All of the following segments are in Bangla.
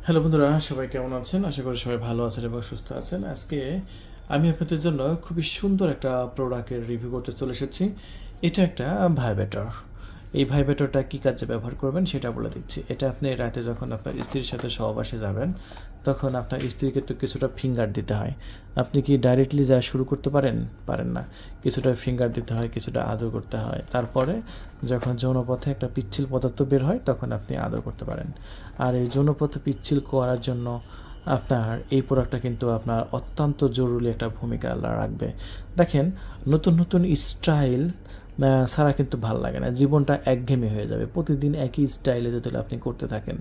হ্যালো বন্ধুরা, সবাই কেমন আছেন? আশা করি সবাই ভালো আছেন এবং সুস্থ আছেন। আজকে আমি আপনাদের জন্য খুবই সুন্দর একটা প্রোডাক্টের রিভিউ করতে চলে এসেছি। এটা একটা ভাইব্রেটর। এই ভাইব্রেটরটা কী কাজে ব্যবহার করবেন সেটা বলে দিচ্ছি। এটা আপনি রাতে যখন আপনার স্ত্রীর সাথে সহবাসে যাবেন, তখন আপনার স্ত্রীকে তো কিছুটা ফিঙ্গার দিতে হয়। আপনি কি ডাইরেক্টলি যা শুরু করতে পারেন? পারেন না। কিছুটা ফিঙ্গার দিতে হয়, কিছুটা আদর করতে হয়। তারপরে যখন যৌনপথে একটা পিচ্ছিল পদার্থ বের হয়, তখন আপনি আদর করতে পারেন। আর এই যৌনপথে পিচ্ছিল করার জন্য আপনার এই প্রোডাক্টটা কিন্তু আপনার অত্যন্ত জরুরি একটা ভূমিকা রাখবে। দেখেন, নতুন নতুন স্টাইল ছাড়া কিন্তু ভাল লাগে না। জীবনটা একঘেয়েমি হয়ে যাবে। প্রতিদিন একই স্টাইলে যদি আপনি করতে থাকেন,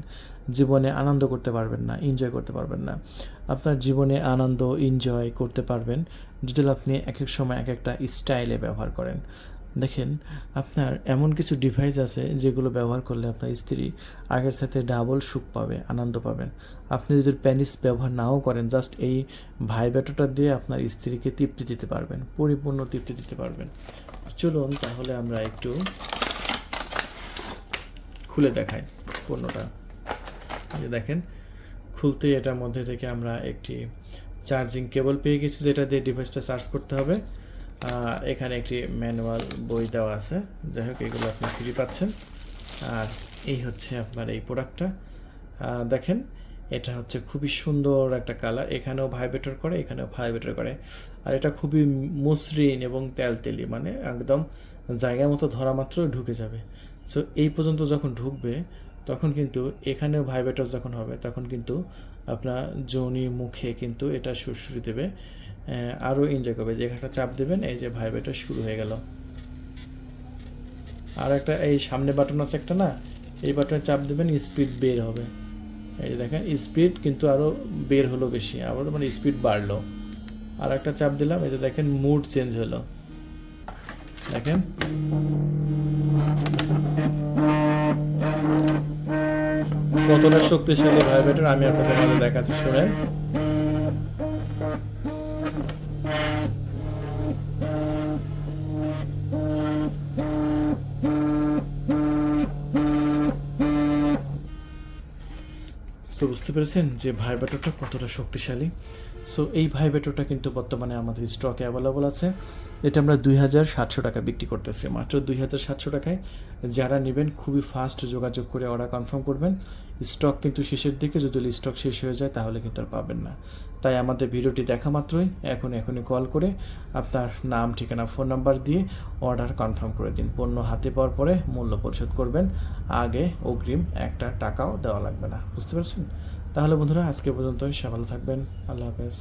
জীবনে আনন্দ করতে পারবেন না, এনজয় করতে পারবেন না। আপনার জীবনে আনন্দ এনজয় করতে পারবেন যদি আপনি এক এক সময় এক একটা স্টাইলে ব্যবহার করেন। দেখেন, আপনার এমন কিছু ডিভাইস আছে যেগুলো ব্যবহার করলে আপনার স্ত্রী আগের সাথে ডাবল সুখ পাবে, আনন্দ পাবেন। আপনি যদি প্যানিস ব্যবহার নাও করেন, জাস্ট এই ভাইব্রেটরটা দিয়ে আপনার স্ত্রীকে তৃপ্তি দিতে পারবেন, পরিপূর্ণ তৃপ্তি দিতে পারবেন। চলুন তাহলে আমরা একটু খুলে দেখাই পণ্যটা। যে দেখেন, খুলতে এটার মধ্যে থেকে আমরা একটি চার্জিং কেবল পেয়ে গেছি, যেটা দিয়ে ডিভাইসটা চার্জ করতে হবে। এখানে একটি ম্যানুয়াল বই দেওয়া আছে। যাই হোক, এগুলো আপনি ফ্রি পাচ্ছেন। আর এই হচ্ছে আপনার এই প্রোডাক্টটা। দেখেন, এটা হচ্ছে খুবই সুন্দর একটা কালার। এখানেও ভাইব্রেটর করে, এখানেও ভাইব্রেটর করে। আর এটা খুবই মসৃণ এবং তেলতেলি, মানে একদম জায়গা মতো ধরা মাত্র ঢুকে যাবে। সো এই পর্যন্ত যখন ঢুকবে, তখন কিন্তু এখানেও ভাইব্রেটর যখন হবে, তখন কিন্তু আপনার যোনি মুখে কিন্তু এটা সুরসুরি দেবে, আরও এনজয় করবে। যে একটা চাপ দেবেন, এই যে ভাইব্রেটর শুরু হয়ে গেল। আর একটা এই সামনে বাটন আছে একটা, না, এই বাটনে চাপ দেবেন, স্পিড বের হবে। এই যে দেখেন, স্পিড কিন্তু আরও বের হলো বেশি, আবার মানে স্পিড বাড়লো। আর একটা চাপ দিলাম, এই যে দেখেন মুড চেঞ্জ হলো। দেখেন, কতটা শক্তিশালী ভাইব্রেটর আমি আপনাদের মাঝে দেখাচ্ছি, শুনেন। সো বুঝতে পেরেছেন যে ভাইব্রেটরটা কতটা শক্তিশালী। সো এই ভাইব্রেটরটা কিন্তু বর্তমানে আমাদের স্টকে অ্যাভেলেবল আছে। এটা আমরা 2700 টাকা বিক্রি করতেছি, মাত্র 2700 টাকায়। যারা নেবেন খুবই ফাস্ট যোগাযোগ করে অর্ডার কনফার্ম করবেন। স্টক কিন্তু শেষের দিকে, যদি স্টক শেষ হয়ে যায় তাহলে কিন্তু আর পাবেন না। তাই আমাদের ভিডিওটি দেখা মাত্রই এখনই কল করে আপনার নাম, ঠিকানা, ফোন নাম্বার দিয়ে অর্ডার কনফার্ম করে দিন। পণ্য হাতে পাওয়ার পরে মূল্য পরিশোধ করবেন, আগে অগ্রিম একটা টাকাও দেওয়া লাগবে না। বুঝতে পারছেন? তাহলে বন্ধুরা, আজকে পর্যন্ত সবাই ভালো থাকবেন। আল্লাহ হাফেজ।